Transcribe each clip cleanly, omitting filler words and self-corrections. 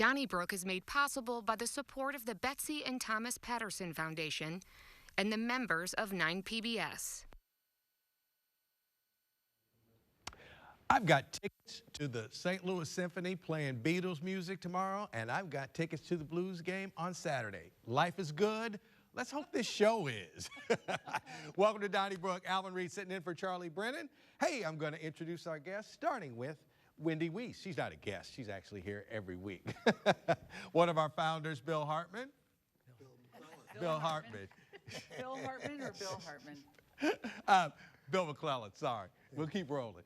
Donnybrook is made possible by the support of the Betsy and Thomas Patterson Foundation and the members of 9PBS. I've got tickets to the St. Louis Symphony playing Beatles music tomorrow, and I've got tickets to the Blues game on Saturday. Life is good. Let's hope this show is. Welcome to Donnybrook. Alvin Reid sitting in for Charlie Brennan. Hey, I'm going to introduce our guests, starting with Wendy Wiese. She's not a guest. She's actually here every week. One of our founders, Bill Hartmann. Bill Hartmann. Bill Hartmann or Bill Hartmann? Bill McClellan, sorry. We'll keep rolling.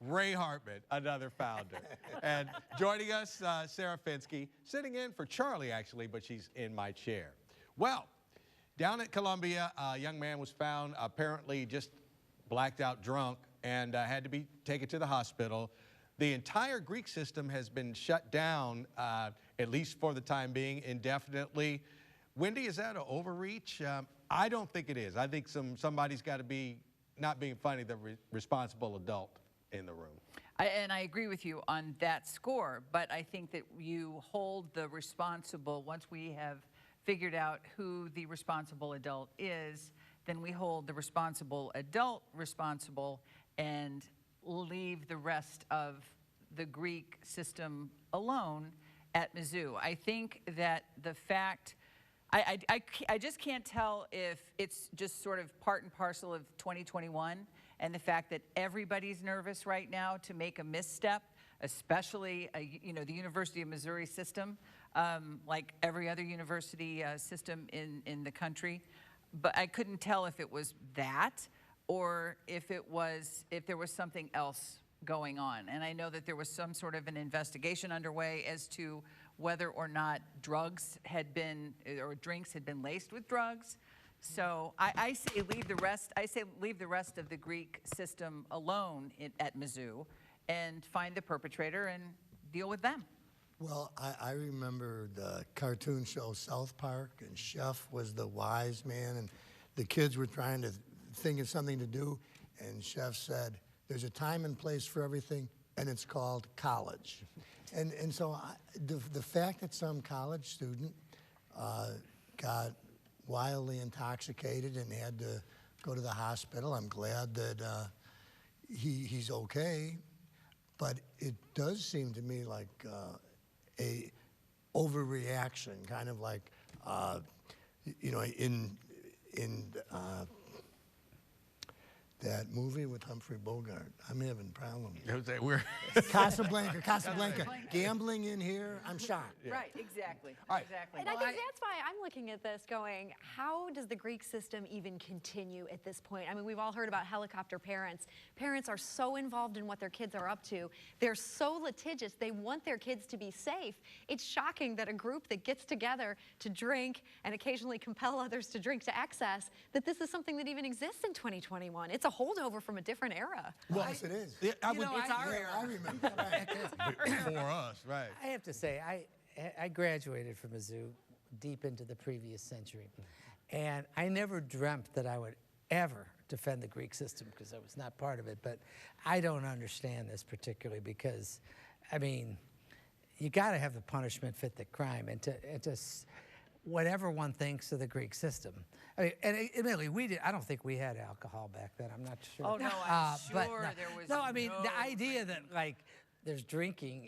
Ray Hartmann, another founder. And joining us, Sarah Fenske, sitting in for Charlie, actually, but she's in my chair. Well, down at Columbia, a young man was found apparently just blacked out drunk and had to be taken to the hospital. The entire Greek system has been shut down, at least for the time being, indefinitely. Wendy, is that an overreach? I don't think it is. I think somebody's got to be, not being funny, the responsible adult in the room. And I agree with you on that score, but I think that you hold the responsible, once we have figured out who the responsible adult is, then we hold the responsible adult responsible and leave the rest of the Greek system alone at Mizzou. I think that the fact, I just can't tell if it's just sort of part and parcel of 2021 and the fact that everybody's nervous right now to make a misstep, especially the University of Missouri system, like every other university system in the country. But I couldn't tell if it was that or if there was something else going on. And I know that there was some sort of an investigation underway as to whether or not drugs had been, or drinks had been laced with drugs. So I say leave the rest. I say leave the rest of the Greek system alone at Mizzou, and find the perpetrator and deal with them. Well, I remember the cartoon show South Park, and Chef was the wise man, and the kids were trying to think of something to do, and Chef said, "There's a time and place for everything, and it's called college." And so the fact that some college student got wildly intoxicated and had to go to the hospital, I'm glad that he's okay, but it does seem to me like a overreaction, kind of like in that movie with Humphrey Bogart. I'm having problems. Casablanca. Gambling in here, I'm shocked. Yeah. Right, exactly. Right. Exactly. And I think that's why I'm looking at this going, how does the Greek system even continue at this point? I mean, we've all heard about helicopter parents. Parents are so involved in what their kids are up to. They're so litigious. They want their kids to be safe. It's shocking that a group that gets together to drink and occasionally compel others to drink to excess, that this is something that even exists in 2021. It's a holdover from a different era. Well, yes, it is. It's our era. I remember. For us, right. I have to say, I graduated from Mizzou deep into the previous century, and I never dreamt that I would ever defend the Greek system because I was not part of it, but I don't understand this particularly because, I mean, you got to have the punishment fit the crime, and to whatever one thinks of the Greek system. I mean, and admittedly, I don't think we had alcohol back then. I'm not sure. Oh no, I'm sure there was. No, I mean the idea that like there's drinking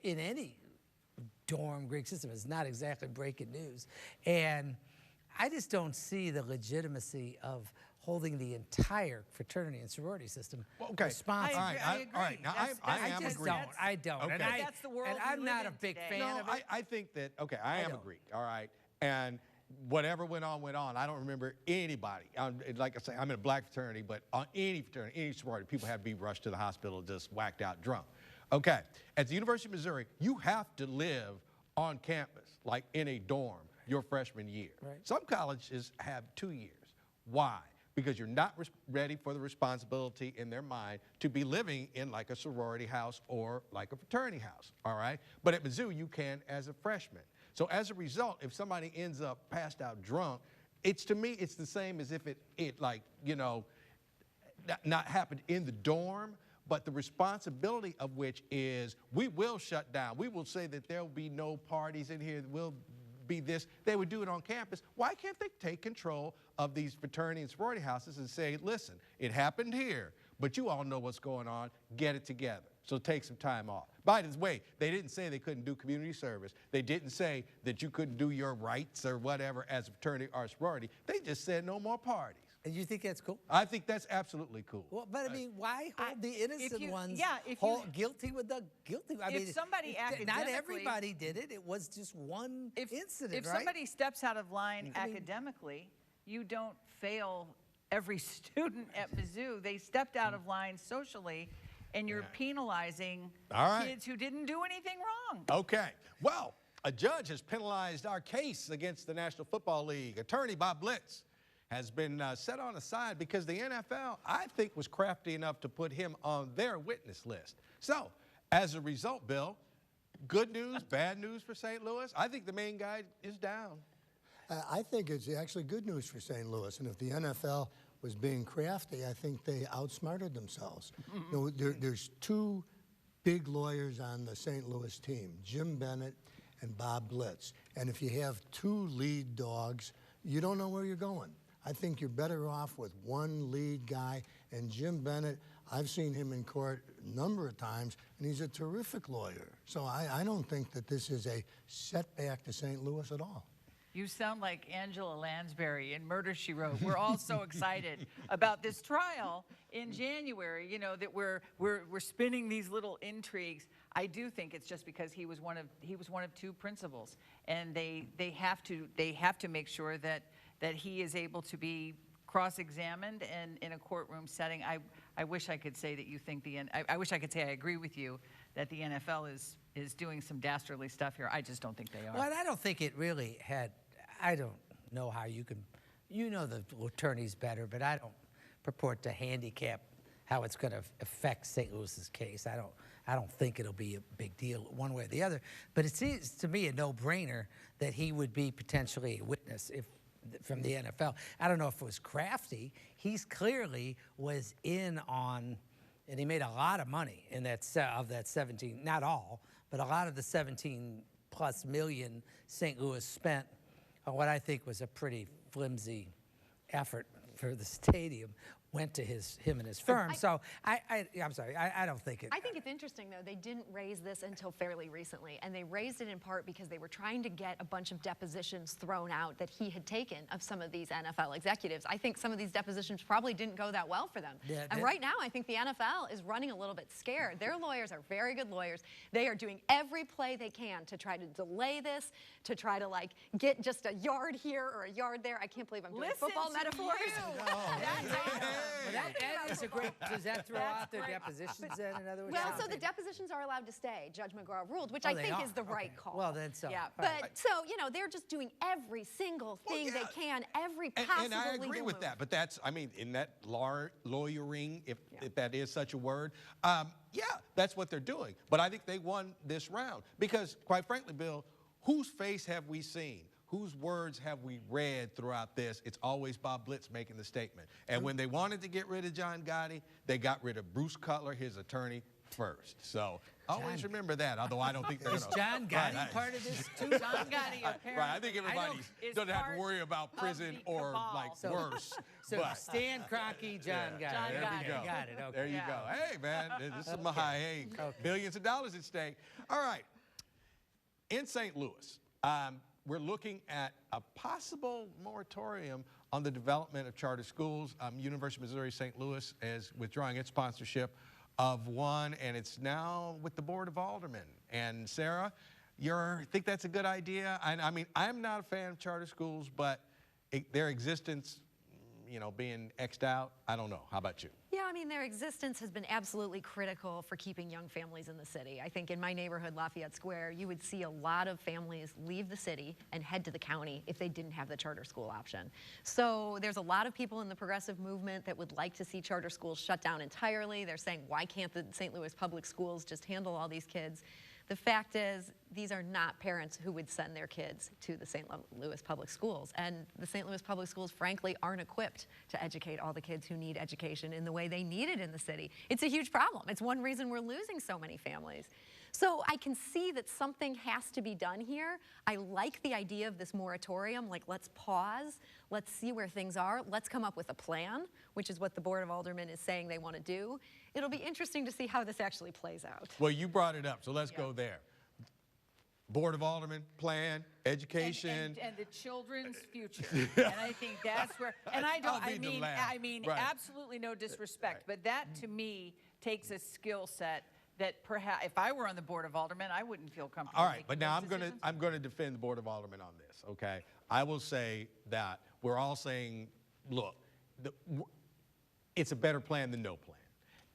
in any dorm Greek system is not exactly breaking news, and I just don't see the legitimacy of holding the entire fraternity and sorority system responsible. I agree. All right. Now, I am just a Greek. I don't. Okay. And that's the world I'm we not live a in big today. fan of it. I think that, okay, I am a Greek, all right? And whatever went on, went on. I don't remember anybody. Like I say, I'm in a black fraternity, but on any fraternity, any sorority, people have to be rushed to the hospital just whacked out drunk. Okay, at the University of Missouri, you have to live on campus, like in a dorm, your freshman year. Right. Some colleges have 2 years. Why? Because you're not ready for the responsibility in their mind to be living in like a sorority house or like a fraternity house, all right? But at Mizzou, you can as a freshman. So as a result, if somebody ends up passed out drunk, to me, it's the same as if it like, not happened in the dorm, but the responsibility of which is we will shut down. We will say that there will be no parties in here. Will be this. They would do it on campus. Why can't they take control of these fraternity and sorority houses and say, listen, it happened here, but you all know what's going on. Get it together. So take some time off. By the way, they didn't say they couldn't do community service. They didn't say that you couldn't do your rights or whatever as a fraternity or sorority. They just said no more parties. And you think that's cool? I think that's absolutely cool. Well, but I mean, why hold the innocent ones guilty with the guilty? I mean, somebody not everybody did it. It was just one incident, If right? somebody steps out of line academically, you don't fail every student at Mizzou. They stepped out of line socially, and you're penalizing kids who didn't do anything wrong. Okay. Well, a judge has penalized our case against the National Football League. Attorney Bob Blitz has been set on aside because the NFL, I think, was crafty enough to put him on their witness list. So, as a result, Bill, good news, bad news for St. Louis? I think the main guy is down. I think it's actually good news for St. Louis. And if the NFL was being crafty, I think they outsmarted themselves. You know, there's two big lawyers on the St. Louis team, Jim Bennett and Bob Blitz. And if you have two lead dogs, you don't know where you're going. I think you're better off with one lead guy. And Jim Bennett, I've seen him in court a number of times, and he's a terrific lawyer. So I don't think that this is a setback to St. Louis at all. You sound like Angela Lansbury in Murder, She Wrote. We're all so excited about this trial in January, you know, that we're spinning these little intrigues. I do think it's just because he was one of two principals, and they have to make sure that he is able to be cross-examined and in a courtroom setting. I wish I could say that you think I wish I could say I agree with you that the NFL is doing some dastardly stuff here. I just don't think they are. Well, I don't think it really had. I don't know how you can. You know the attorneys better, but I don't purport to handicap how it's going to affect St. Louis's case. I don't think it'll be a big deal one way or the other. But it seems to me a no-brainer that he would be potentially a witness from the NFL. I don't know if it was crafty. He's clearly was in on, and he made a lot of money in that of that 17. Not all, but a lot of the 17+ million St. Louis spent on what I think was a pretty flimsy effort for the stadium went to him and his firm. So I'm sorry, I don't think it. I think it's interesting, though, they didn't raise this until fairly recently, and they raised it in part because they were trying to get a bunch of depositions thrown out that he had taken of some of these NFL executives. I think some of these depositions probably didn't go that well for them. Yeah, and right now, I think the NFL is running a little bit scared. Their lawyers are very good lawyers. They are doing every play they can to try to delay this, to try to, like, get just a yard here or a yard there. I can't believe I'm doing football metaphors. That is a great. Does that throw out their depositions then? In other words, well, so the depositions are allowed to stay. Judge McGraw ruled, which I think is the right call. Well, then so. Yeah, but so you know they're just doing every single thing they can, every possible and I agree with move. that. But that's, I mean, in that lawyering, if that is such a word, yeah, that's what they're doing. But I think they won this round because, quite frankly, Bill, whose face have we seen? Whose words have we read throughout this? It's always Bob Blitz making the statement. And when they wanted to get rid of John Gotti, they got rid of Bruce Cutler, his attorney, first. So always remember that, although I don't think they're going to. Is John Gotti part of this too? John Gotti, apparently. Right, I think everybody doesn't have to worry about prison or like worse. So Stan Kroenke, John Gotti. There we go. Got it. Okay. There you go. Hey, man, this is my hey, billions of dollars at stake. All right, in St. Louis. We're looking at a possible moratorium on the development of charter schools. University of Missouri St. Louis is withdrawing its sponsorship of one, and it's now with the Board of Aldermen. And Sarah, you think that's a good idea? I mean, I'm not a fan of charter schools, but their existence, you know, being X'd out, I don't know. How about you? Yeah, I mean, their existence has been absolutely critical for keeping young families in the city. I think in my neighborhood, Lafayette Square, you would see a lot of families leave the city and head to the county if they didn't have the charter school option. So there's a lot of people in the progressive movement that would like to see charter schools shut down entirely. They're saying, why can't the St. Louis public schools just handle all these kids? The fact is, these are not parents who would send their kids to the St. Louis Public Schools. And the St. Louis Public Schools, frankly, aren't equipped to educate all the kids who need education in the way they need it in the city. It's a huge problem. It's one reason we're losing so many families. So I can see that something has to be done here. I like the idea of this moratorium, like let's pause, let's see where things are, let's come up with a plan, which is what the Board of Aldermen is saying they want to do. It'll be interesting to see how this actually plays out. Well, you brought it up, so let's go there. Board of Aldermen, plan, education. And the children's future. And I think that's where, and I mean, Right. absolutely no disrespect, but that to me takes a skill set that perhaps, if I were on the Board of Aldermen, I wouldn't feel comfortable. All right, but now making I'm gonna defend the Board of Aldermen on this, okay? I will say that we're all saying, look, it's a better plan than no plan.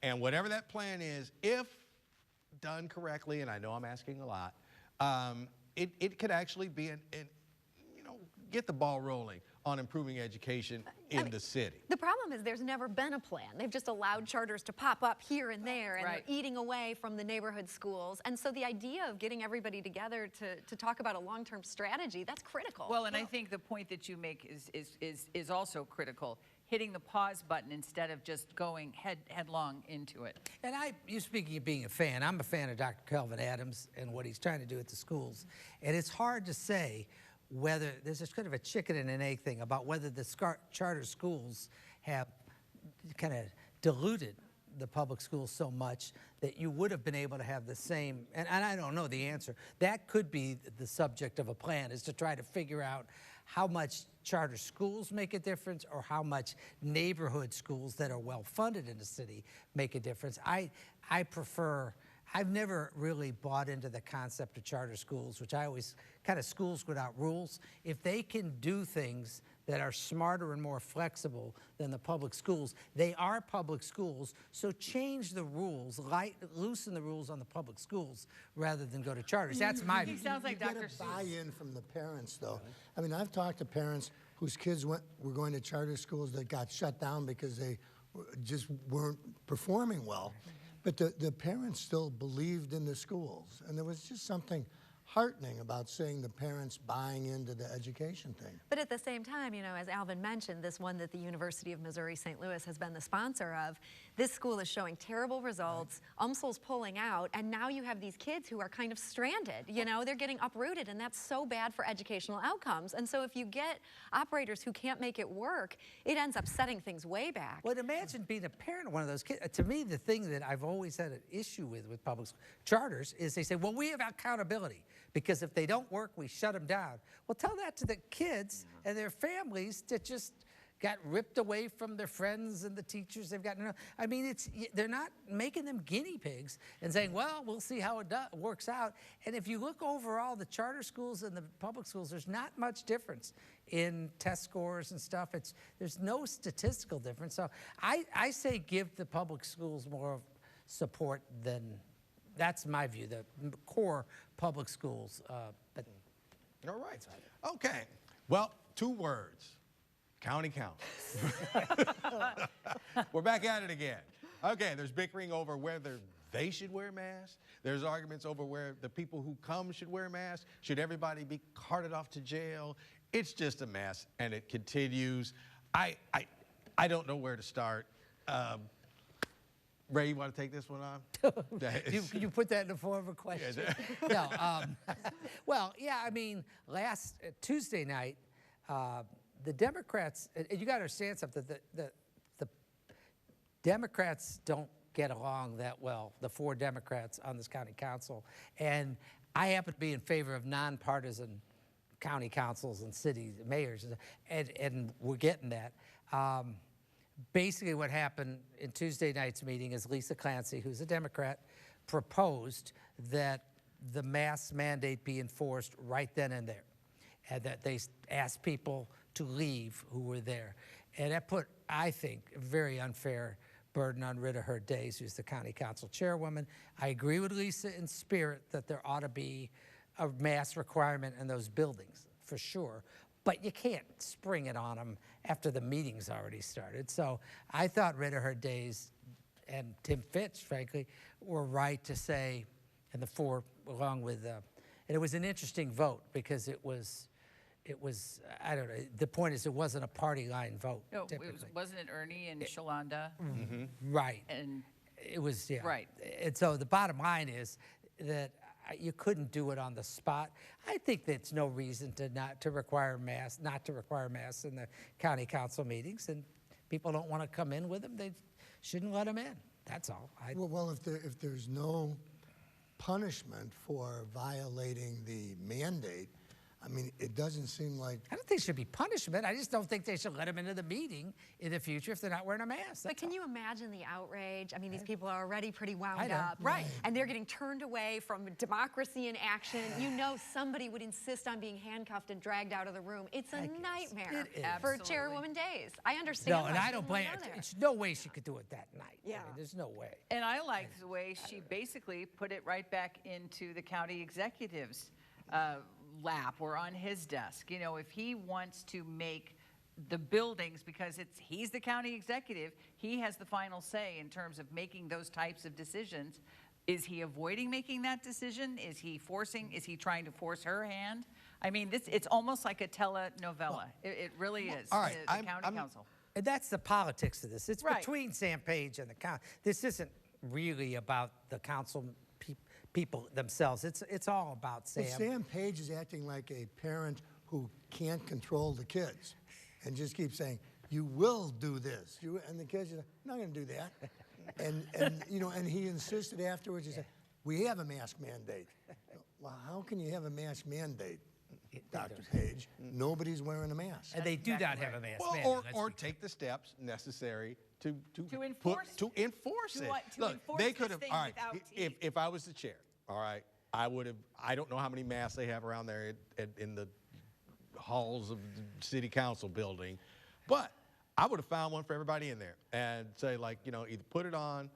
And whatever that plan is, if done correctly, and I know I'm asking a lot, it could actually be get the ball rolling on improving education in the city. The problem is there's never been a plan. They've just allowed charters to pop up here and there, and they're eating away from the neighborhood schools. And so the idea of getting everybody together to talk about a long-term strategy, that's critical. Well, and I think the point that you make is also critical. Hitting the pause button instead of just going headlong into it. And you speaking of being a fan, I'm a fan of Dr. Kelvin Adams and what he's trying to do at the schools. And it's hard to say whether there's this kind of a chicken and an egg thing about whether the charter schools have kind of diluted the public schools so much that you would have been able to have the same, and I don't know the answer. That could be the subject of a plan, is to try to figure out how much charter schools make a difference or how much neighborhood schools that are well funded in the city make a difference. I've never really bought into the concept of charter schools, which I always kind of schools without rules. If they can do things that are smarter and more flexible than the public schools, they are public schools, so change the rules, loosen the rules on the public schools rather than go to charters. That's my view. Sounds like Dr. Seuss. Buy-in from the parents, though. I mean, I've talked to parents whose kids were going to charter schools that got shut down because they just weren't performing well. But the parents still believed in the schools. And there was just something heartening about seeing the parents buying into the education thing. But at the same time, you know, as Alvin mentioned, this one that the University of Missouri St. Louis has been the sponsor of, this school is showing terrible results, UMSL's pulling out, and now you have these kids who are kind of stranded, you know, they're getting uprooted, and that's so bad for educational outcomes. And so if you get operators who can't make it work, it ends up setting things way back. Well, imagine being a parent of one of those kids. To me, the thing that I've always had an issue with public charters is they say, well, we have accountability, because if they don't work, we shut them down. Well, tell that to the kids and their families that just got ripped away from their friends and the teachers they've got. I mean, they're not making them guinea pigs and saying, well, we'll see how it works out. And if you look overall, the charter schools and the public schools, there's not much difference in test scores and stuff. There's no statistical difference. So I say give the public schools more support than, that's my view, the core public schools. But all right. Okay. Well, 2 words. County council. We're back at it again. Okay, there's bickering over whether they should wear masks. There's arguments over where the people who come should wear masks. Should everybody be carted off to jail? It's just a mess, and it continues. I don't know where to start. Ray, you want to take this one on? you put that in the form of a question? No. Well, yeah, I mean, last Tuesday night, the Democrats, you got to understand something, the Democrats don't get along that well, the 4 Democrats on this county council. And I happen to be in favor of nonpartisan county councils and city mayors, and we're getting that. Basically what happened in Tuesday night's meeting is Lisa Clancy, who's a Democrat, proposed that the mask mandate be enforced right then and there, and that they asked people to leave who were there. And that put, I think, a very unfair burden on Rita Hurd Days, who's the county council chairwoman. I agree with Lisa in spirit that there ought to be a mask requirement in those buildings, for sure. But you can't spring it on them after the meeting's already started. So I thought Rita Hurd Days and Tim Fitch, frankly, were right to say, and the 4 along with, and it was an interesting vote because it was, I don't know, the point is it wasn't a party line vote. No, typically. wasn't it Ernie and Shalonda? Right. And It was, yeah. Right. And so the bottom line is that you couldn't do it on the spot. I think that's no reason to not to require masks in the county council meetings, and people don't want to come in with them, they shouldn't let them in. That's all. Well, if there's no punishment for violating the mandate, I mean, it doesn't seem like... I don't think it should be punishment. I just don't think they should let them into the meeting in the future if they're not wearing a mask. But can you imagine the outrage? I mean, these people are already pretty wound know. up. Right. And they're getting turned away from democracy in action. You know somebody would insist on being handcuffed and dragged out of the room. It's a nightmare for Chairwoman Days. I understand. No, and I don't blame her. There's no way she could do it that night. Yeah. I mean, there's no way. And I liked the way she basically put it right back into the county executive's lap or on his desk. You know, if he wants to make the buildings, because he's the county executive, he has the final say in terms of making those types of decisions. Is he avoiding making that decision? Is he trying to force her hand? I mean, it's almost like a telenovela. It really is. All right, the county council. And that's the politics of this. It's Right. between Sam Page and the council. This isn't really about the council people themselves. It's all about Sam. Well, Sam Page is acting like a parent who can't control the kids and just keeps saying, you will do this. And the kids are like, I'm not going to do that. and you know, and he insisted afterwards, he said, we have a mask mandate. Well, how can you have a mask mandate, Dr. Page? Nobody's wearing a mask. And they do not have a mask mandate. Well, or take the steps necessary to enforce it. To Look, enforce they this could have. thing All right, without teeth. if I was the chair, all right, I would have. I don't know how many masks they have around there in the halls of the city council building, but I would have found one for everybody in there and say, like, you know, either put it on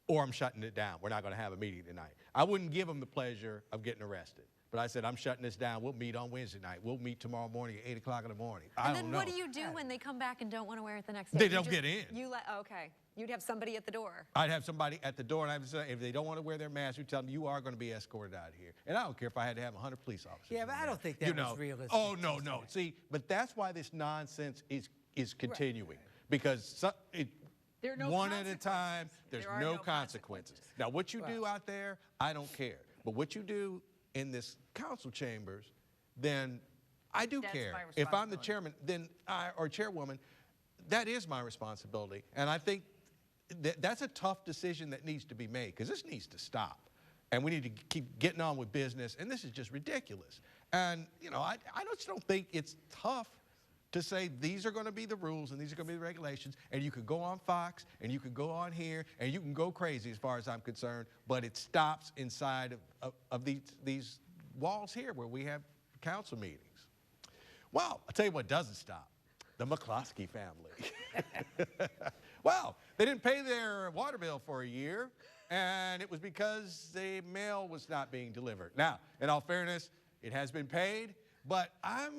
or I'm shutting it down. We're not going to have a meeting tonight. I wouldn't give them the pleasure of getting arrested. But I said, I'm shutting this down. We'll meet on Wednesday night. We'll meet tomorrow morning at 8 o'clock in the morning. I don't know. And then what do you do when they come back and don't want to wear it the next day? They don't get in. Okay. You'd have somebody at the door. I'd have somebody at the door, and I would say, if they don't want to wear their mask, you tell them you are going to be escorted out of here. And I don't care if I had to have 100 police officers. Yeah, but I don't think that was realistic. Oh, no. See, but that's why this nonsense is continuing. Because There are no one at a time, there's There are no no consequences. Now, what you do out there, I don't care. But what you do in this council chambers, then I do That's care. my If I'm the responsibility. chairman, then or chairwoman, that is my responsibility. And I think that's a tough decision that needs to be made, because this needs to stop. And we need to keep getting on with business. And this is just ridiculous. And, you know, I just don't think it's tough to say these are going to be the rules and these are going to be the regulations, and you could go on Fox and you could go on here and you can go crazy as far as I'm concerned, but it stops inside of these walls here where we have council meetings. Well, I'll tell you what doesn't stop: the McCloskey family. Well, they didn't pay their water bill for a year, and it was because the mail was not being delivered. Now, in all fairness, it has been paid. But are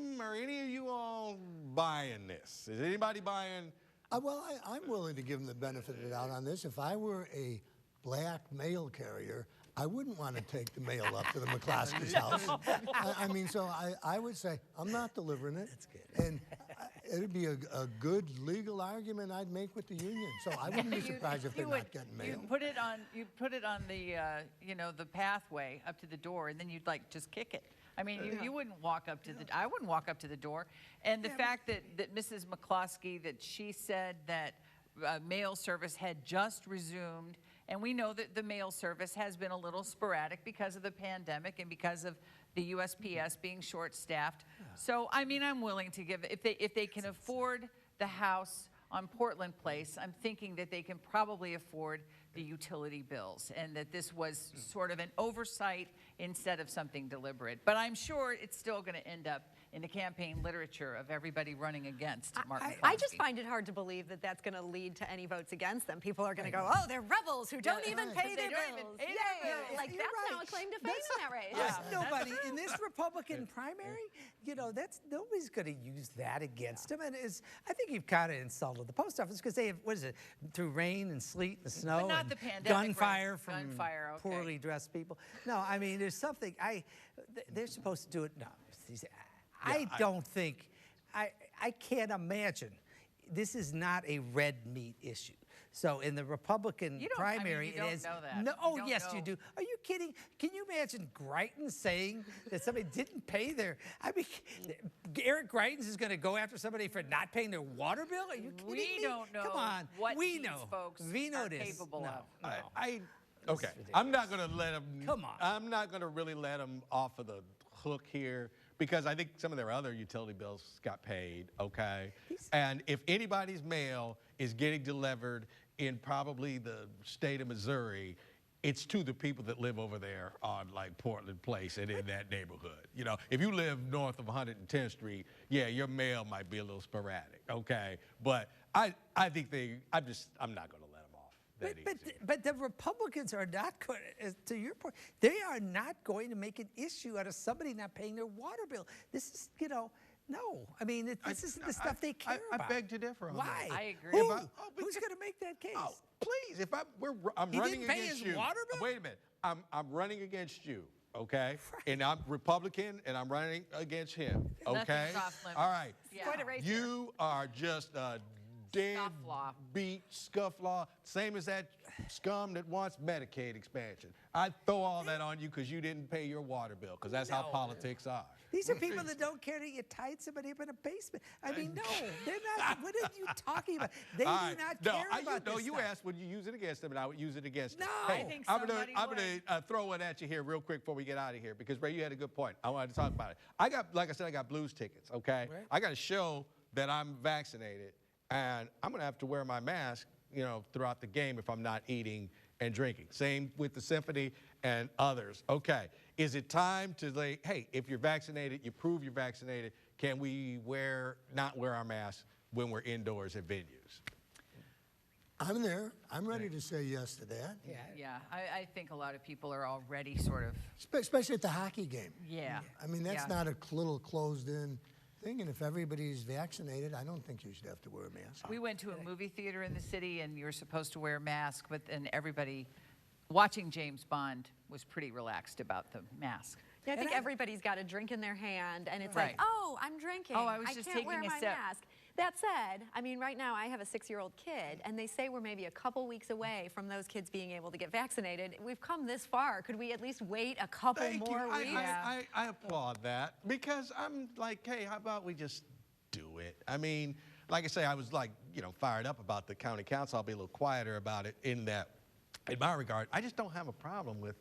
any of you all buying this? Is anybody buying? Well, I'm willing to give them the benefit of the doubt on this. If I were a black mail carrier, I wouldn't want to take the mail up to the McCloskey's house. I mean, so I would say, I'm not delivering it. That's good. And it'd be a good legal argument I'd make with the union. So I wouldn't be surprised if they're not getting mail. You'd put it on the, you know, the pathway up to the door, and then you'd like just kick it. I mean, you wouldn't walk up to I wouldn't walk up to the door. And the fact that Mrs. McCloskey, that she said that mail service had just resumed, and we know that the mail service has been a little sporadic because of the pandemic and because of the USPS being short-staffed. So, I mean, I'm willing to give, if they can afford the house on Portland Place, I'm thinking that they can probably afford the utility bills, and that this was sort of an oversight instead of something deliberate. But I'm sure it's still going to end up in the campaign literature of everybody running against Mark I just McCloskey. find it hard to believe that that's going to lead to any votes against them. People are going to go, oh, they're rebels who don't even pay their bills. Yay! Like, You're that's right. now a claim to fame in that race. There's nobody in this Republican primary, you know, nobody's going to use that against him. And I think you've kind of insulted the post office because they have, what is it, through rain and sleet and snow But not and the pandemic, gunfire right? from Gunfire, okay. poorly dressed people. No, I mean, there's something, they're supposed to do it. No, I don't think, I can't imagine. This is not a red meat issue. So in the Republican primary, you don't it is. know that. No, You oh, don't yes, know. you do. Are you kidding? Can you imagine Greitens saying that somebody didn't pay their? I mean, Eric Greitens is going to go after somebody for not paying their water bill? Are you kidding me? We don't know Come on, what we these know. folks we know are this. capable no, of. no. Okay, I'm not going to let them. Come on. I'm not going to really let them off of the hook here because I think some of their other utility bills got paid, okay? And if anybody's mail is getting delivered in probably the state of Missouri, it's to the people that live over there on like Portland Place and in that neighborhood. You know, if you live north of 110th Street, yeah, your mail might be a little sporadic, okay? But I think I'm not going to let them off that easy. But the Republicans are not going to your point, they are not going to make an issue out of somebody not paying their water bill. This is, you know, no. I mean, this isn't the stuff they care about. I beg to differ on Why? that. I agree. Who's going to make that case? Oh, please, if I'm He running didn't pay against his you. water bill? Wait a minute. I'm running against you, okay? And I'm Republican, and I'm running against him, okay? Nothing's off limits. All right. Yeah. Quite a race here. You are just a dead Scufflaw. beat scufflaw, same as that scum that wants Medicaid expansion. I throw all that on you because you didn't pay your water bill, because that's how No. politics are. These are people that don't care that you tied somebody up in a basement. I mean, no, they're not. What are you talking about? They do All right. not No, care about this you stuff. asked would you use it against them, and I would use it against them. No. Hey, I think I'm gonna somebody throw one at you here real quick before we get out of here, because Ray, you had a good point. I wanted to talk about it. Like I said, I got blues tickets, okay? Right. I got to show that I'm vaccinated, and I'm gonna have to wear my mask, you know, throughout the game if I'm not eating and drinking. Same with the symphony and others. Okay, is it time to say, hey, if you're vaccinated, you prove you're vaccinated, can we not wear our masks when we're indoors at venues? I'm there. I'm ready to say yes to that. Yeah, I think a lot of people are already sort of, Especially at the hockey game. yeah. I mean, that's Yeah. not a little closed-in thing, and if everybody's vaccinated, I don't think you should have to wear a mask. We went to a movie theater in the city, and you were supposed to wear a mask, but then everybody watching James Bond was pretty relaxed about the mask. Yeah, I think everybody's got a drink in their hand, and it's Right. like, oh, I'm drinking. Oh, I was just can't taking wear a my sip. mask. That said, I mean, right now I have a 6-year-old kid, and they say we're maybe a couple weeks away from those kids being able to get vaccinated. We've come this far. Could we at least wait a couple Thank more you. weeks? I applaud that, because I'm like, hey, how about we just do it? I mean, like I say, I was like, you know, fired up about the county council. I'll be a little quieter about it in my regard. I just don't have a problem with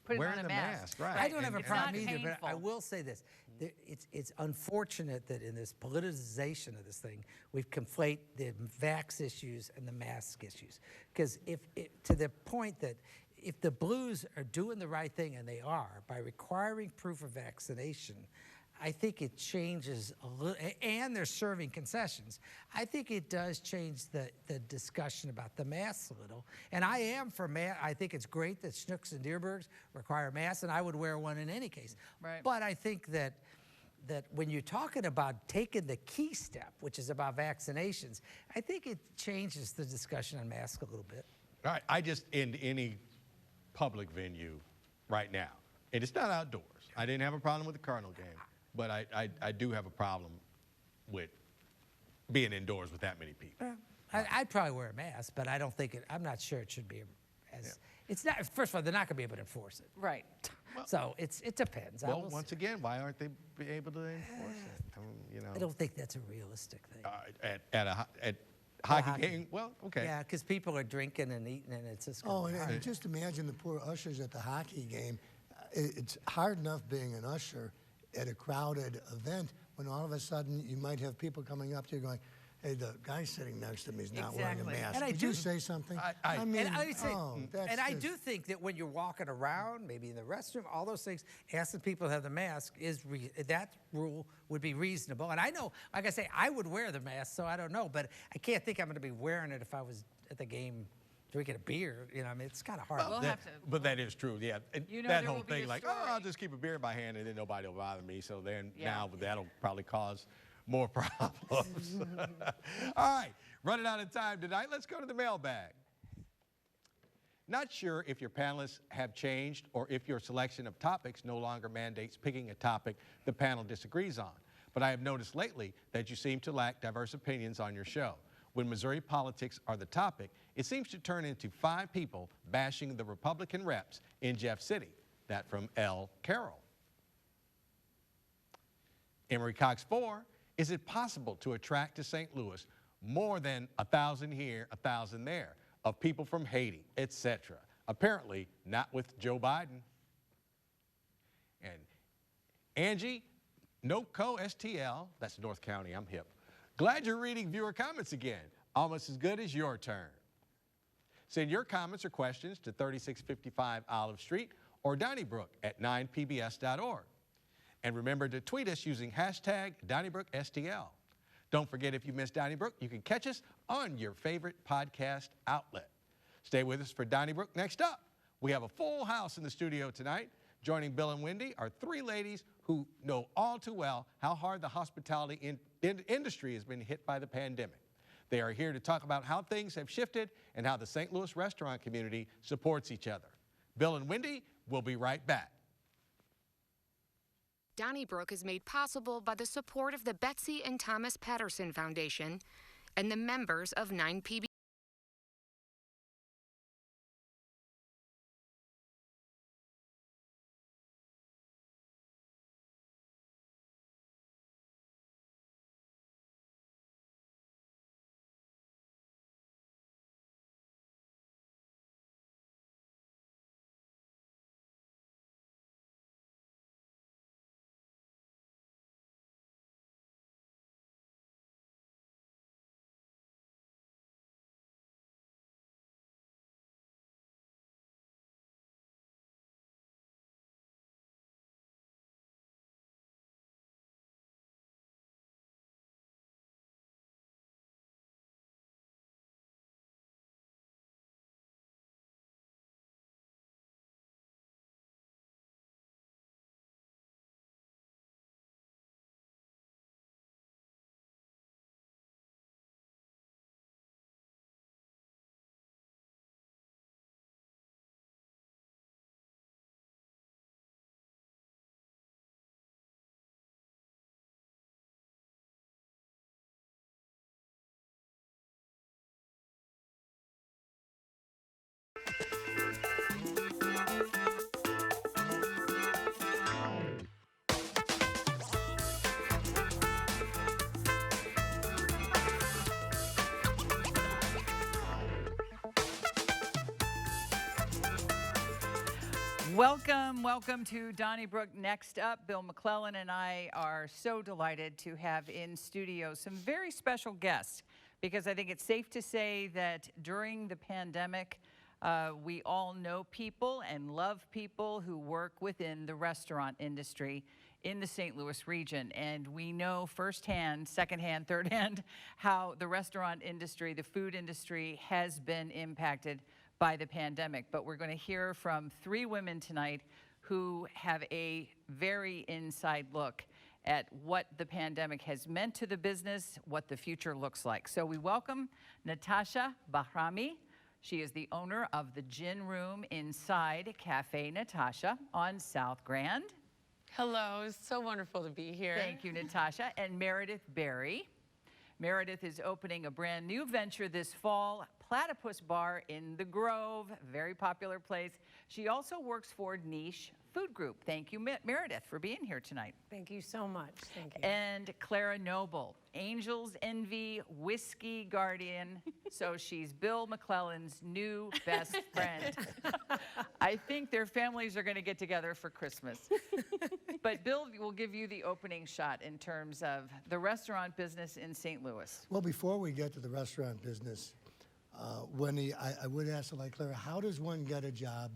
Putting wearing on a the mask. right? I don't have a It's problem not either, but I painful. will say this. It's unfortunate that in this politicization of this thing, we've conflate the vax issues and the mask issues. Because to the point that if the Blues are doing the right thing, and they are, by requiring proof of vaccination, I think it changes a little, and they're serving concessions. I think it does change the discussion about the masks a little. And I am for masks. I think it's great that Schnucks and Deerbergs require masks, and I would wear one in any case. Right. But I think that when you're talking about taking the key step, which is about vaccinations, I think it changes the discussion on masks a little bit. All right, I just in any public venue right now, and it's not outdoors. I didn't have a problem with the Cardinal game, but I do have a problem with being indoors with that many people. I'd probably wear a mask, but I don't think I'm not sure it should be as. It's not. First of all, they're not going to be able to enforce it. Right. So it depends. Well, once again, why aren't they able to enforce it? You know, I don't think that's a realistic thing. at hockey game. Well, okay. Yeah, because people are drinking and eating, and it's just. Oh, gonna be hard. and just imagine the poor ushers at the hockey game. It's hard enough being an usher at a crowded event when all of a sudden you might have people coming up to you going, Hey, the guy sitting next to me is not wearing a Exactly. mask. And I Did do- you say something? I mean, And I say, that's and I just- do think that when you're walking around, maybe in the restroom, all those things, asking people to have the mask that rule would be reasonable. And I know, like I say, I would wear the mask, so I don't know, but I can't think I'm going to be wearing it if I was at the game drinking a beer. You know, I mean, it's kind of hard. We'll have to. But that is true, yeah. And You know that there whole will be thing, a like, story. I'll just keep a beer in my hand and then nobody will bother me. So then Yeah. now that'll probably cause more problems. All right, running out of time tonight. Let's go to the mailbag. Not sure if your panelists have changed or if your selection of topics no longer mandates picking a topic the panel disagrees on. But I have noticed lately that you seem to lack diverse opinions on your show. When Missouri politics are the topic, it seems to turn into 5 people bashing the Republican reps in Jeff City. That from L. Carroll. Emory Cox 4, is it possible to attract to St. Louis more than 1,000 here, 1,000 there, of people from Haiti, etc.? Apparently not with Joe Biden. And Angie Noco STL, that's North County, I'm hip. Glad you're reading viewer comments again. Almost as good as your turn. Send your comments or questions to 3655 Olive Street or Donnybrook at 9pbs.org. And remember to tweet us using hashtag DonnybrookSTL. Don't forget, if you missed Donnybrook, you can catch us on your favorite podcast outlet. Stay with us for Donnybrook Next Up. We have a full house in the studio tonight. Joining Bill and Wendy are 3 ladies who know all too well how hard the hospitality industry has been hit by the pandemic. They are here to talk about how things have shifted and how the St. Louis restaurant community supports each other. Bill and Wendy will be right back. Donnybrook is made possible by the support of the Betsy and Thomas Patterson Foundation and the members of 9PB. Welcome to Donnybrook Next Up. Bill McClellan and I are so delighted to have in studio some very special guests, because I think it's safe to say that during the pandemic, we all know people and love people who work within the restaurant industry in the St. Louis region. And we know firsthand, secondhand, thirdhand, how the restaurant industry, the food industry has been impacted by the pandemic. But we're going to hear from 3 women tonight who have a very inside look at what the pandemic has meant to the business, what the future looks like. So we welcome Natasha Bahrami. She is the owner of the Gin Room inside Cafe Natasha on South Grand. Hello, it's so wonderful to be here. Thank you, Natasha. And Meredith Berry. Meredith is opening a brand new venture this fall, Platypus Bar in the Grove, very popular place. She also works for Niche Food Group. Thank you, Meredith, for being here tonight. Thank you so much. Thank you. And Clara Noble, Angels Envy Whiskey Guardian. So she's Bill McClellan's new best friend. I think their families are going to get together for Christmas. But Bill will give you the opening shot in terms of the restaurant business in St. Louis. Well, before we get to the restaurant business, Wendy, I would ask, like Clara, how does one get a job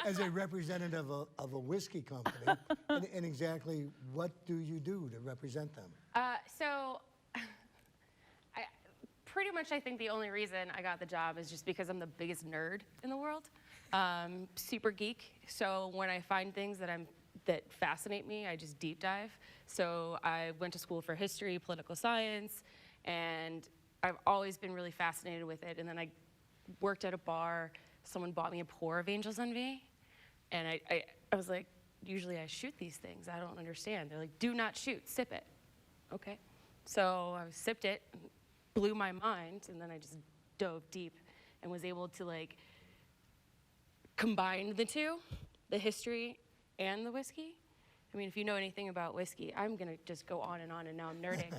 as a representative of a whiskey company, and exactly what do you do to represent them? Pretty much I think the only reason I got the job is just because I'm the biggest nerd in the world, super geek. So when I find things that fascinate me, I just deep dive. So I went to school for history, political science, and I've always been really fascinated with it. And then I worked at a bar. Someone bought me a pour of Angel's Envy. And I was like, usually I shoot these things. I don't understand. They're like, do not shoot, sip it. Okay. So I sipped it, and blew my mind, and then I just dove deep and was able to like combine the two, the history and the whiskey. I mean, if you know anything about whiskey, I'm gonna just go on, and now I'm nerding.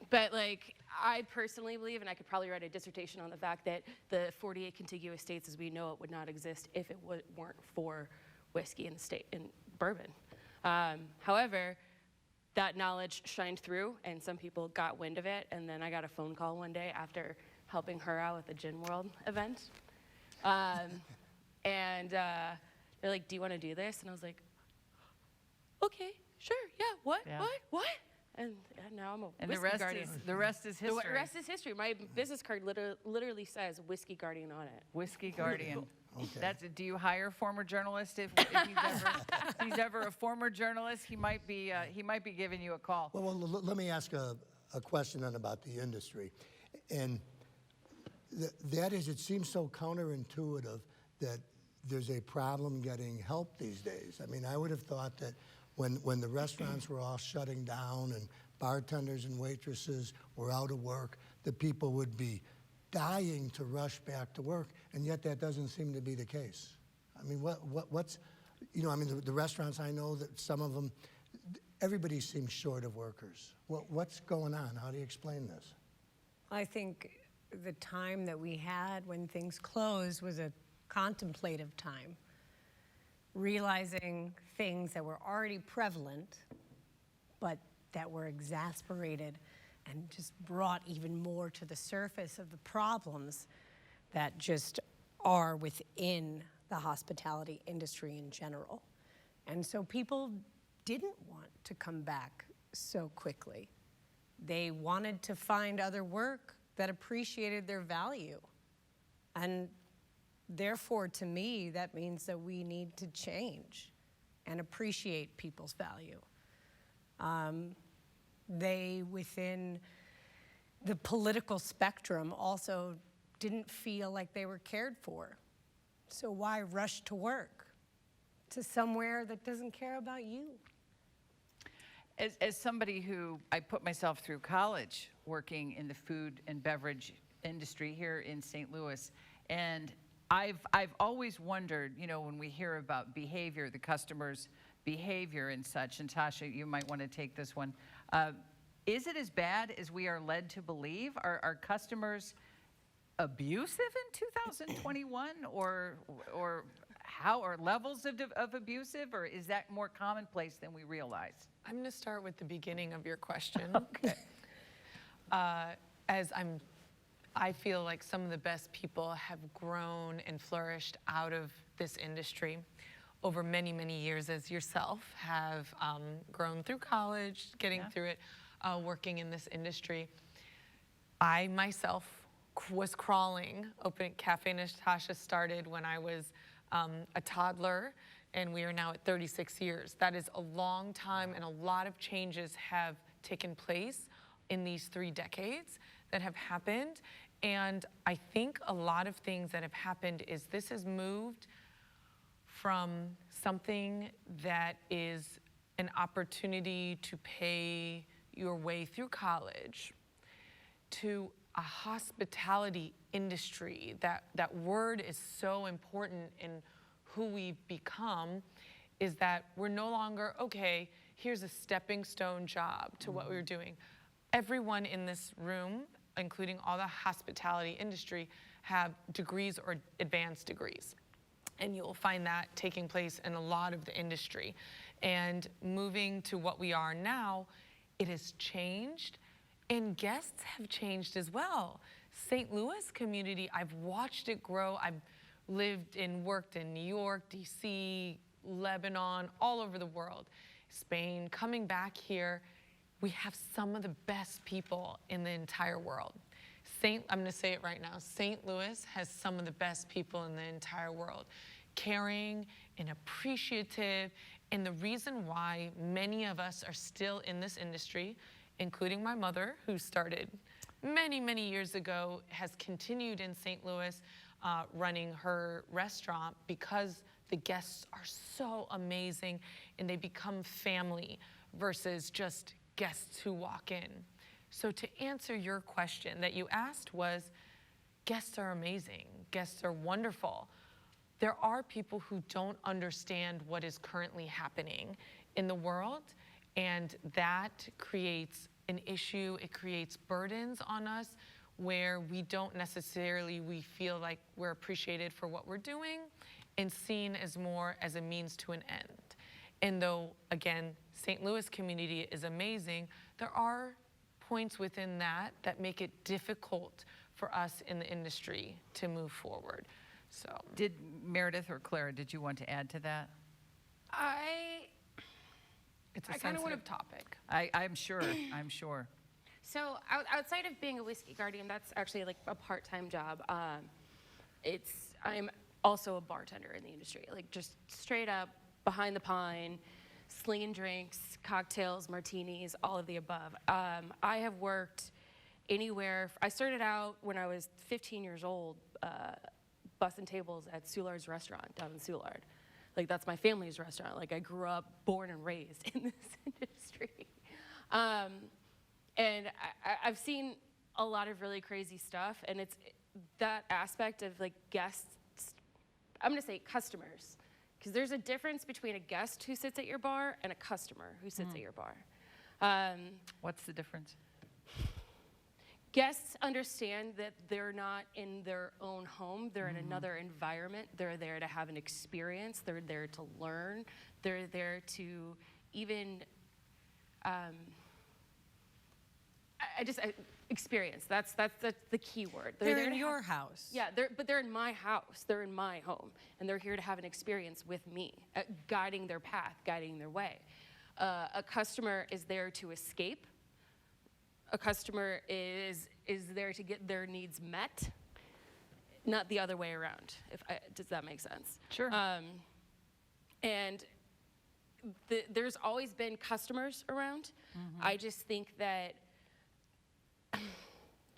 But like, I personally believe, and I could probably write a dissertation on the fact that the 48 contiguous states as we know it would not exist if it weren't for whiskey in bourbon. However, that knowledge shined through, and some people got wind of it, and then I got a phone call one day after helping her out with the Gin World event. They're like, do you want to do this? And I was like, okay, sure, yeah, what? And now I'm a whiskey guardian. The rest is history. The rest is history. My business card literally says whiskey guardian on it. Whiskey guardian. Okay. Do you hire former journalists if he's ever a former journalist? He might be giving you a call. Well, let me ask a question then about the industry, and that is, it seems so counterintuitive that there's a problem getting help these days. I mean, I would have thought that when the restaurants were all shutting down and bartenders and waitresses were out of work, that people would be dying to rush back to work, and yet that doesn't seem to be the case. I mean, what's, you know, I mean, the restaurants, I know that some of them, everybody seems short of workers. What's going on? How do you explain this? I think the time that we had when things closed was a contemplative time, realizing things that were already prevalent, but that were exasperated and just brought even more to the surface of the problems that just are within the hospitality industry in general. And so people didn't want to come back so quickly. They wanted to find other work that appreciated their value. And therefore, to me, that means that we need to change and appreciate people's value. They, within the political spectrum, also didn't feel like they were cared for. So why rush to work to somewhere that doesn't care about you? As somebody who, I put myself through college working in the food and beverage industry here in St. Louis, and I've always wondered, you know, when we hear about behavior, the customer's behavior and such, and Tasha, you might want to take this one. Is it as bad as we are led to believe? Are customers abusive in 2021, or how are levels of abusive, or is that more commonplace than we realize? I'm going to start with the beginning of your question. Okay. I feel like some of the best people have grown and flourished out of this industry over many, many years, as yourself have grown through college, getting through it, working in this industry. I myself was crawling. Cafe Natasha started when I was a toddler, and we are now at 36 years. That is a long time, and a lot of changes have taken place in these 3 decades that have happened. And I think a lot of things that have happened is this has moved from something that is an opportunity to pay your way through college to a hospitality industry. That word is so important in who we've become is that we're no longer, okay, here's a stepping stone job to what we were doing. Everyone in this room, including all the hospitality industry, have degrees or advanced degrees. And you'll find that taking place in a lot of the industry. And moving to what we are now, it has changed, and guests have changed as well. St. Louis community, I've watched it grow. I've lived and worked in New York, DC, Lebanon, all over the world, Spain. Coming back here, we have some of the best people in the entire world. I'm gonna say it right now, St. Louis has some of the best people in the entire world. Caring and appreciative, and the reason why many of us are still in this industry, including my mother, who started many, many years ago, has continued in St. Louis running her restaurant because the guests are so amazing and they become family versus just guests who walk in. So to answer your question that you asked was, guests are amazing, guests are wonderful. There are people who don't understand what is currently happening in the world, and that creates an issue. It creates burdens on us where we don't necessarily, we feel like we're appreciated for what we're doing and seen as more as a means to an end. And though, again, St. Louis community is amazing, there are points within that that make it difficult for us in the industry to move forward. So, Did Meredith or Clara, did you want to add to that? it's a I kind of want sensitive topic. I'm sure, I'm sure. So outside of being a whiskey guardian, that's actually like a part-time job. I'm also a bartender in the industry, like just straight up behind the pine, slinging drinks, cocktails, martinis, all of the above. I have worked anywhere. I started out when I was 15 years old, bussing tables at Soulard's restaurant down in Soulard. Like, that's my family's restaurant. Like, I grew up, born and raised in this industry. And I've seen a lot of really crazy stuff, and it's that aspect of like guests, I'm gonna say customers, because there's a difference between a guest who sits at your bar and a customer who sits at your bar. What's the difference? Guests understand that they're not in their own home, they're in another environment, they're there to have an experience, they're there to learn, they're there to even, experience, that's the key word. They're there in to your house. Yeah, but they're in my house, they're in my home, and they're here to have an experience with me, guiding their path, guiding their way. A customer is there to escape. A customer is there to get their needs met, not the other way around. Does that make sense? Sure. And there's always been customers around. I just think that,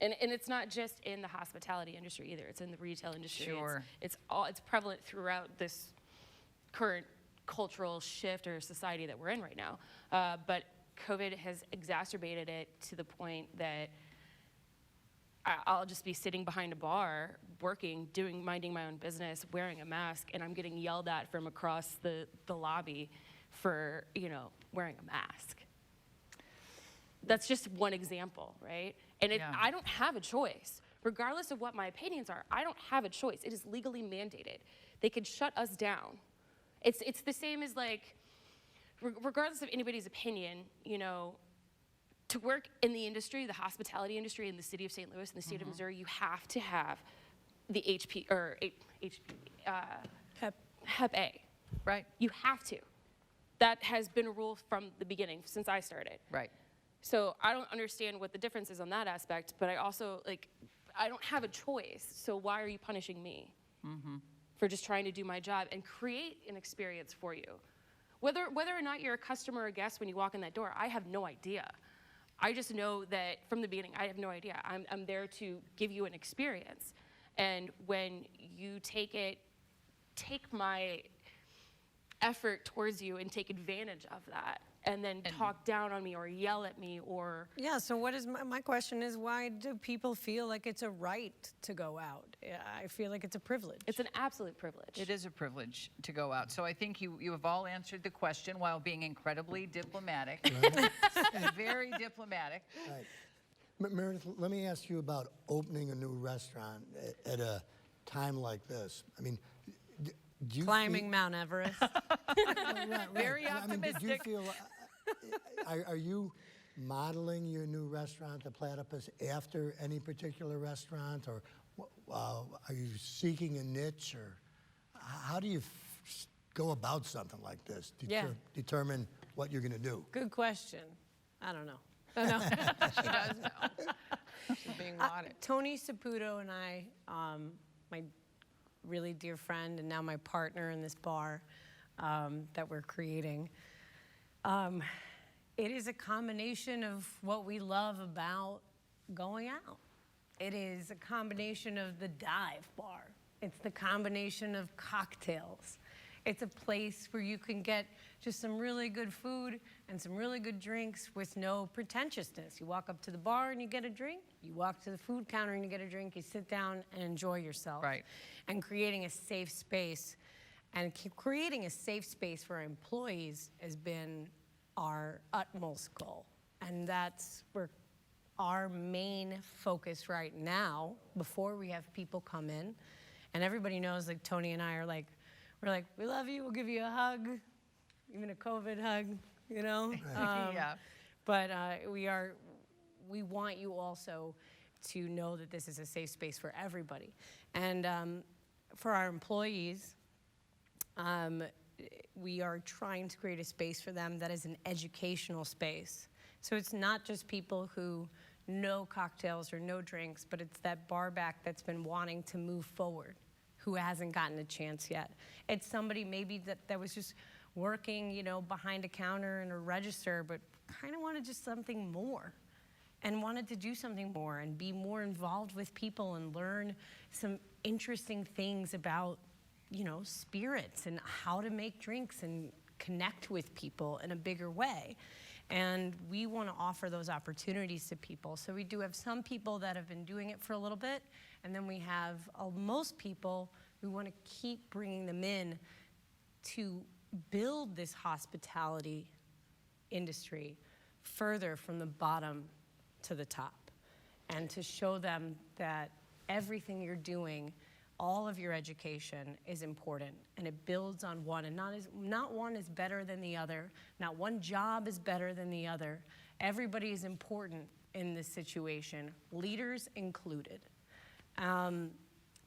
and it's not just in the hospitality industry either. It's in the retail industry. Sure. It's prevalent throughout this current cultural shift or society that we're in right now. But COVID has exacerbated it to the point that I'll just be sitting behind a bar, working, minding my own business, wearing a mask, and I'm getting yelled at from across the lobby for, wearing a mask. That's just one example, right? And I don't have a choice. Regardless of what my opinions are, I don't have a choice. It is legally mandated. They could shut us down. It's the same as like, regardless of anybody's opinion, to work in the industry, the hospitality industry in the city of St. Louis, in the state of Missouri, you have to have the Hep A. Right. You have to. That has been a rule from the beginning, since I started. Right. So I don't understand what the difference is on that aspect, but I also, I don't have a choice, so why are you punishing me for just trying to do my job and create an experience for you? Whether or not you're a customer or a guest when you walk in that door, I have no idea. I just know that from the beginning, I have no idea. I'm there to give you an experience. And when you take my effort towards you and take advantage of that and then talk down on me or yell at me or... Yeah, so what is, my question is, why do people feel like it's a right to go out? I feel like it's a privilege. It's an absolute privilege. It is a privilege to go out. So I think you have all answered the question while being incredibly diplomatic. Very diplomatic. Right. Meredith, let me ask you about opening a new restaurant at a time like this. I mean, do you Climbing Mount Everest. right. Very I mean, did you optimistic. feel, are you modeling your new restaurant, the Platypus, after any particular restaurant, or are you seeking a niche, or how do you go about something like this? Determine what you're going to do. Good question. I don't know. She does know. She's being lauded. Tony Saputo and I, my really dear friend and now my partner in this bar that we're creating, it is a combination of what we love about going out. It is a combination of the dive bar. It's the combination of cocktails. It's a place where you can get just some really good food and some really good drinks with no pretentiousness. You walk up to the bar and you get a drink. You walk to the food counter and you get a drink. You sit down and enjoy yourself. Right. And creating a safe space. And creating a safe space for our employees has been our utmost goal. And that's where our main focus right now, before we have people come in. And everybody knows, like, Tony and I are like, we're like, we love you, we'll give you a hug, even a COVID hug, you know? Yeah. But we want you also to know that this is a safe space for everybody. And for our employees, we are trying to create a space for them that is an educational space. So it's not just people who know cocktails or know drinks, but it's that bar back that's been wanting to move forward, who hasn't gotten a chance yet. It's somebody maybe that was just working, you know, behind a counter in a register, but kind of wanted just something more and wanted to do something more and be more involved with people and learn some interesting things about, you know, spirits and how to make drinks and connect with people in a bigger way. And we want to offer those opportunities to people. So we do have some people that have been doing it for a little bit, and then we have most people, we want to keep bringing them in to build this hospitality industry further from the bottom to the top, and to show them that everything you're doing, all of your education is important, and it builds on one, and not one is better than the other, not one job is better than the other. Everybody is important in this situation, leaders included.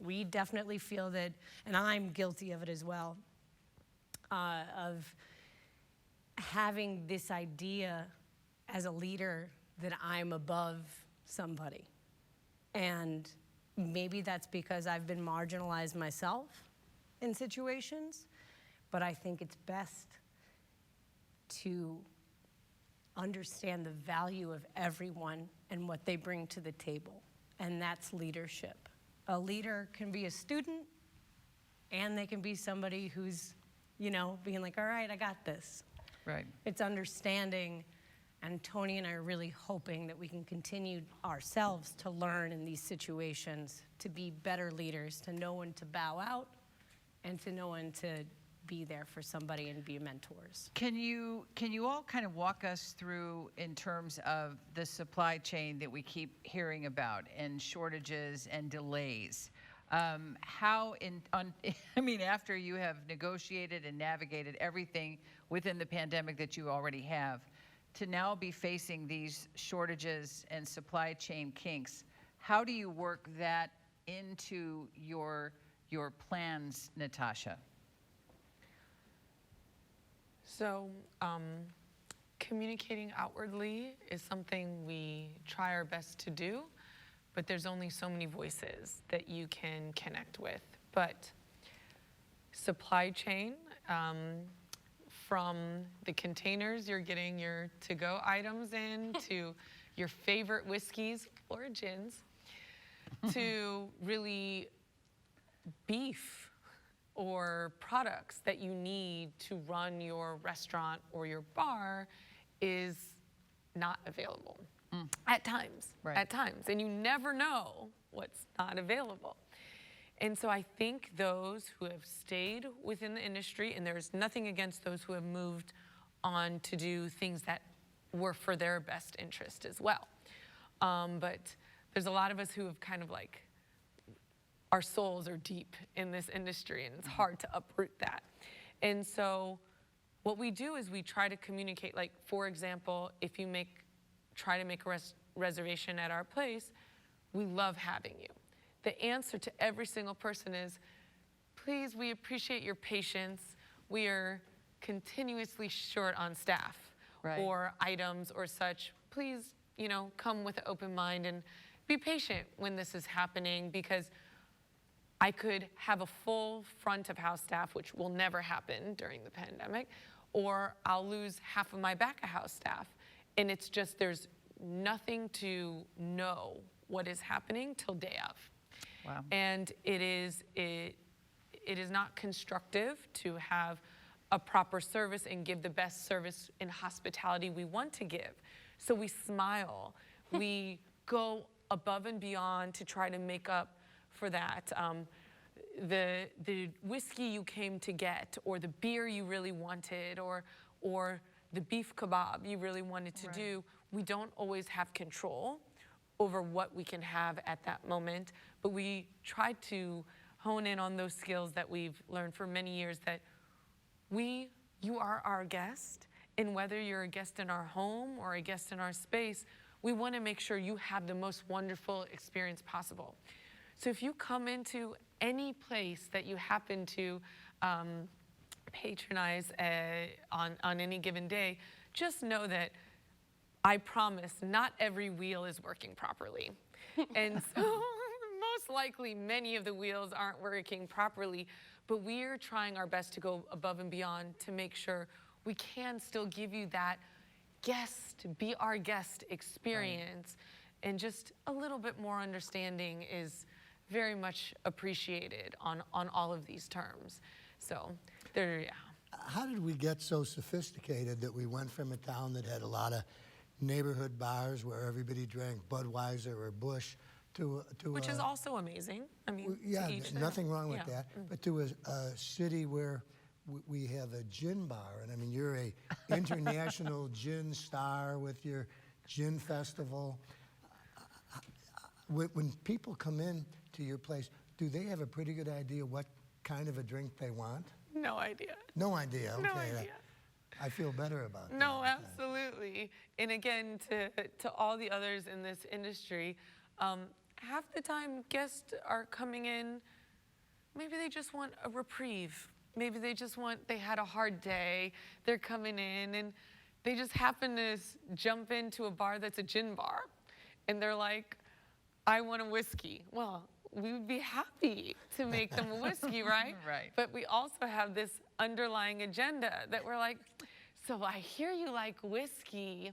We definitely feel that, and I'm guilty of it as well, of having this idea as a leader that I'm above somebody. And maybe that's because I've been marginalized myself in situations, but I think it's best to understand the value of everyone and what they bring to the table, and that's leadership. A leader can be a student, and they can be somebody who's, you know, being like, all right, I got this. Right. It's understanding, and Tony and I are really hoping that we can continue ourselves to learn in these situations, to be better leaders, to know when to bow out, and to know when to be there for somebody and be mentors. Can you all kind of walk us through, in terms of the supply chain that we keep hearing about, and shortages and delays? How, I mean, after you have negotiated and navigated everything within the pandemic that you already have, to now be facing these shortages and supply chain kinks, how do you work that into your plans, Natasha? So communicating outwardly is something we try our best to do, but there's only so many voices that you can connect with. But supply chain, from the containers you're getting your to-go items in, to your favorite whiskeys or gins, to really beef or products that you need to run your restaurant or your bar is not available at times, and you never know what's not available. And so I think those who have stayed within the industry, and there's nothing against those who have moved on to do things that were for their best interest as well. But there's a lot of us who have kind of like, our souls are deep in this industry, and it's hard to uproot that. And so what we do is we try to communicate, like, for example, if you try to make a reservation at our place, we love having you. The answer to every single person is, please, we appreciate your patience. We are continuously short on staff or items or such. Please, you know, come with an open mind and be patient when this is happening, because I could have a full front of house staff, which will never happen during the pandemic, or I'll lose half of my back of house staff. And it's just, there's nothing to know what is happening till day of. Wow. And it is not constructive to have a proper service and give the best service in hospitality we want to give. So we smile, we go above and beyond to try to make up for that. The whiskey you came to get, or the beer you really wanted, or the beef kebab you really wanted to do, we don't always have control over what we can have at that moment, but we try to hone in on those skills that we've learned for many years, that you are our guest, and whether you're a guest in our home or a guest in our space, we want to make sure you have the most wonderful experience possible. So if you come into any place that you happen to patronize on any given day, just know that I promise not every wheel is working properly. And so most likely many of the wheels aren't working properly, but we're trying our best to go above and beyond to make sure we can still give you that guest, be our guest experience. And just a little bit more understanding is very much appreciated on all of these terms. So there, yeah. How did we get so sophisticated that we went from a town that had a lot of neighborhood bars where everybody drank Budweiser or Busch to which is also amazing. I mean, yeah, nothing wrong with that. But to a city where we have a gin bar, and I mean, you're a international gin star with your gin festival. When people come in to your place, do they have a pretty good idea what kind of a drink they want? No idea. No idea. Okay. No idea. I feel better about that. No, absolutely. And again, to all the others in this industry, half the time guests are coming in, maybe they just want a reprieve. Maybe they had a hard day, they're coming in, and they just happen to jump into a bar that's a gin bar. And they're like, I want a whiskey. Well, we would be happy to make them a whiskey, right? Right. But we also have this underlying agenda that we're like, so I hear you like whiskey.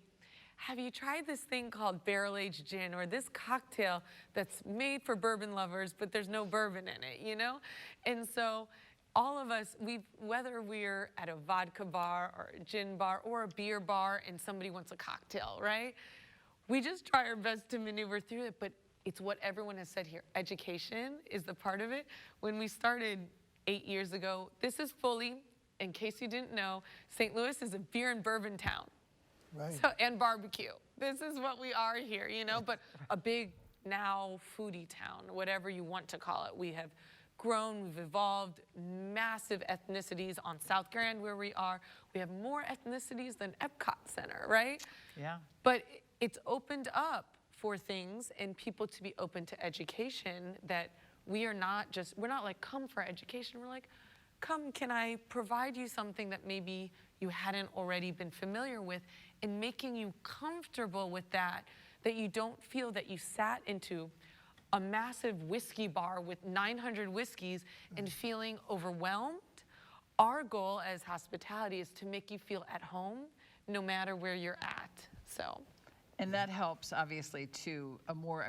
Have you tried this thing called barrel-aged gin, or this cocktail that's made for bourbon lovers, but there's no bourbon in it, you know? And so all of us, whether we're at a vodka bar or a gin bar or a beer bar and somebody wants a cocktail, right? We just try our best to maneuver through it, but it's what everyone has said here. Education is the part of it. When we started 8 years ago, this is fully, in case you didn't know, St. Louis is a beer and bourbon town. Right. So, and barbecue. This is what we are here, you know, but a big now foodie town, whatever you want to call it. We have grown, we've evolved, massive ethnicities on South Grand where we are. We have more ethnicities than Epcot Center, right? Yeah. But it's opened up for things and people to be open to education, that we're not like, come for education. We're like, come, can I provide you something that maybe you hadn't already been familiar with, and making you comfortable with that you don't feel that you sat into a massive whiskey bar with 900 whiskeys and feeling overwhelmed. Our goal as hospitality is to make you feel at home no matter where you're at, so. And that helps, obviously, to a more,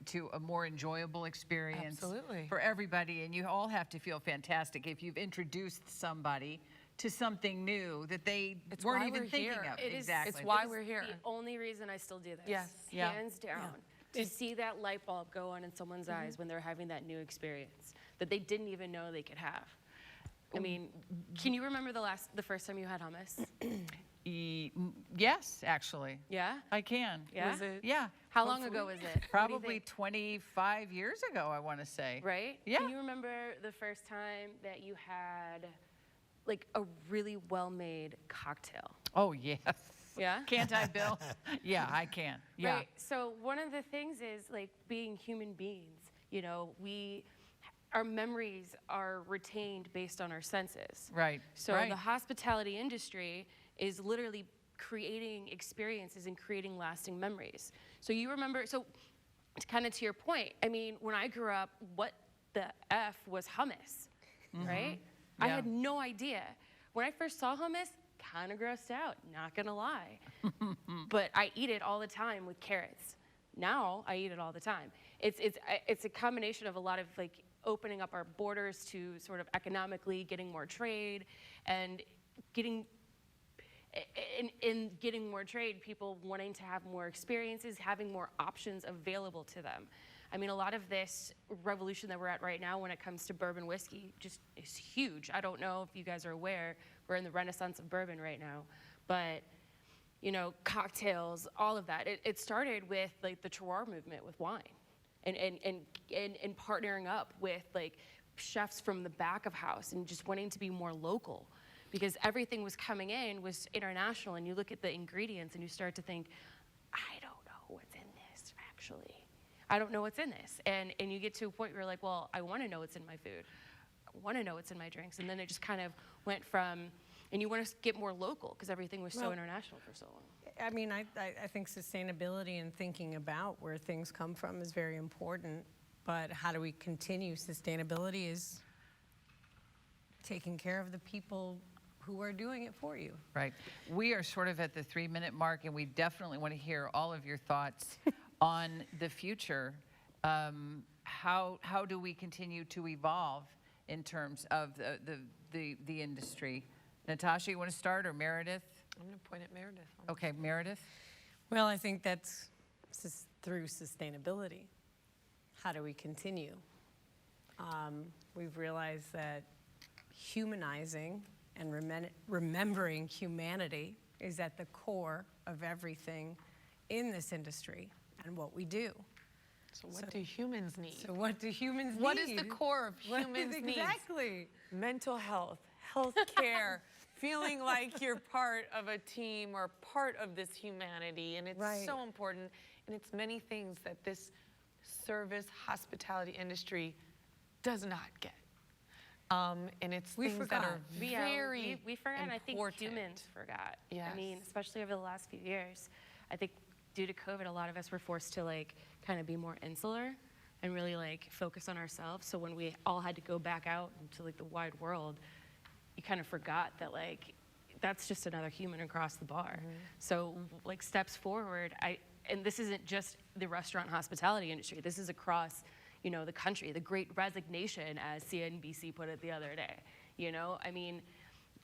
to a more enjoyable experience Absolutely. for everybody. And you all have to feel fantastic if you've introduced somebody to something new that they weren't even thinking of. Exactly. It's why we're here. The only reason I still do this. Yes. Yeah. Hands down. To see that light bulb go on in someone's eyes when they're having that new experience that they didn't even know they could have. I mean, can you remember the first time you had hummus? Yes, actually. Yeah? I can. Yeah? Was it? Yeah. How long ago was it? What do you Probably think? 25 years ago, I want to say. Right? Yeah. Can you remember the first time that you had like a really well-made cocktail? Oh, yes. Yeah? Can't I, Bill? Yeah, I can. Yeah. Right. So one of the things is like being human beings, you know, our memories are retained based on our senses. Right. So right. the hospitality industry is literally creating experiences and creating lasting memories. So you remember, so kind of to your point, I mean, when I grew up, what the F was hummus, right? I Yeah. had no idea. When I first saw hummus, kind of grossed out, not gonna lie. But I eat it all the time with carrots. Now I eat it all the time. It's a combination of a lot of like opening up our borders to sort of economically getting more trade and getting more trade, people wanting to have more experiences, having more options available to them. I mean, a lot of this revolution that we're at right now when it comes to bourbon whiskey just is huge. I don't know if you guys are aware, we're in the renaissance of bourbon right now, but you know, cocktails, all of that. It started with like the terroir movement with wine and partnering up with like chefs from the back of house and just wanting to be more local. Because everything was coming in was international, and you look at the ingredients and you start to think, I don't know what's in this, actually. I don't know what's in this. And you get to a point where you're like, well, I want to know what's in my food. I want to know what's in my drinks. And then it just kind of went from, and you want to get more local because everything was so international for so long. I mean, I think sustainability and thinking about where things come from is very important, but how do we continue? Sustainability is taking care of the people who are doing it for you. Right. We are sort of at the 3-minute mark, and we definitely want to hear all of your thoughts on the future. How do we continue to evolve in terms of the industry? Natasha, you want to start, or Meredith? I'm going to point at Meredith. Okay, Meredith. Well, I think that's through sustainability. How do we continue? We've realized that humanizing and remembering humanity is at the core of everything in this industry and what we do. So what do humans need? So what do humans need? What is the core of humans' needs? Exactly. Mental health, health care, feeling like you're part of a team or part of this humanity. And it's so important. And it's many things that this service hospitality industry does not get. And it's things that are very we forgot, and I think humans forgot. Yes. I mean, especially over the last few years. I think due to COVID, a lot of us were forced to like kind of be more insular and really like focus on ourselves. So when we all had to go back out into like the wide world, you kind of forgot that like that's just another human across the bar. So like steps forward, and this isn't just the restaurant hospitality industry. This is across, you know, the country, the great resignation, as CNBC put it the other day. You know, I mean,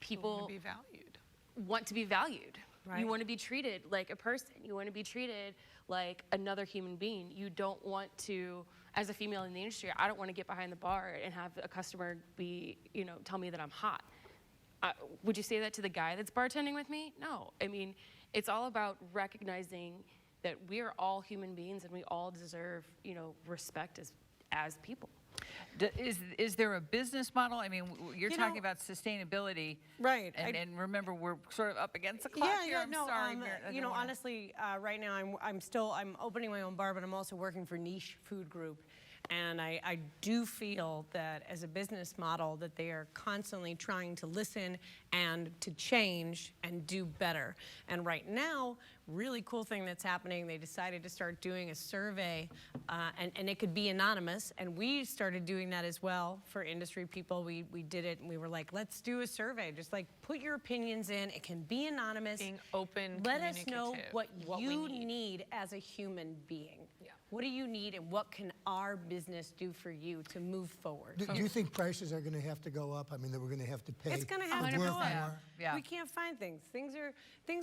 people want to be valued. Want to be valued. Right. You want to be treated like a person. You want to be treated like another human being. You don't want to, as a female in the industry, I don't want to get behind the bar and have a customer be, you know, tell me that I'm hot. Would you say that to the guy that's bartending with me? No. I mean, it's all about recognizing that we are all human beings and we all deserve, you know, respect as people. Is there a business model? I mean, you're talking about sustainability. Right. And remember, we're sort of up against the clock here. I'm sorry. You know, honestly, right now I'm opening my own bar, but I'm also working for Niche Food Group. And I do feel that as a business model that they are constantly trying to listen and to change and do better. And right now, really cool thing that's happening, they decided to start doing a survey, and it could be anonymous. And we started doing that as well for industry people. We did it and we were like, let's do a survey. Just like put your opinions in. It can be anonymous. Being open, Let us know what we you need as a human being. Yeah. What do you need and what can our business do for you to move forward? Do you think prices are going to have to go up? I mean, that we're going to have to pay It's going to have to work go up. more? Yeah. We can't find things. Things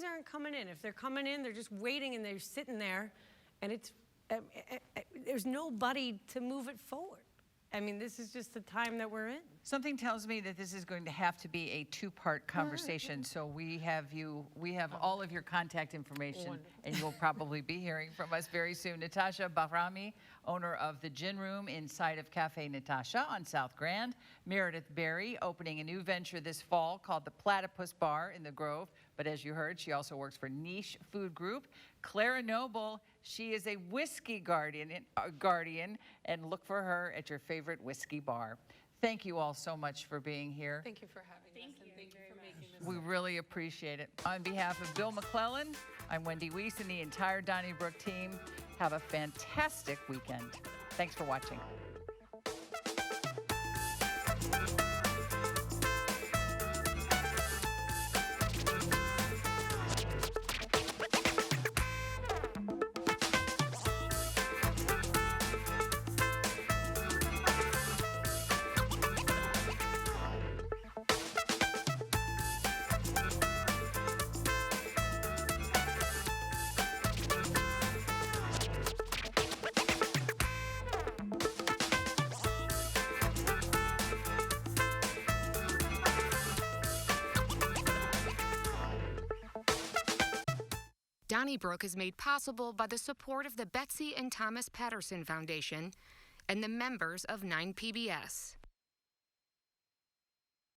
aren't coming in. If they're coming in, they're just waiting and they're sitting there, and it's there's nobody to move it forward. I mean, this is just the time that we're in. Something tells me that this is going to have to be a two-part conversation. So we have all of your contact information, and you'll probably be hearing from us very soon. Natasha Bahrami, owner of the Gin Room inside of Cafe Natasha on South Grand. Meredith Berry, opening a new venture this fall called the Platypus Bar in the Grove. But as you heard, she also works for Niche Food Group. Clara Noble, she is a whiskey guardian, and look for her at your favorite whiskey bar. Thank you all so much for being here. Thank you for having us, and thank you for making this. We really appreciate it. On behalf of Bill McClellan, I'm Wendy Wiese and the entire Donnybrook team. Have a fantastic weekend. Thanks for watching. Donnybrook is made possible by the support of the Betsy and Thomas Patterson Foundation and the members of 9PBS.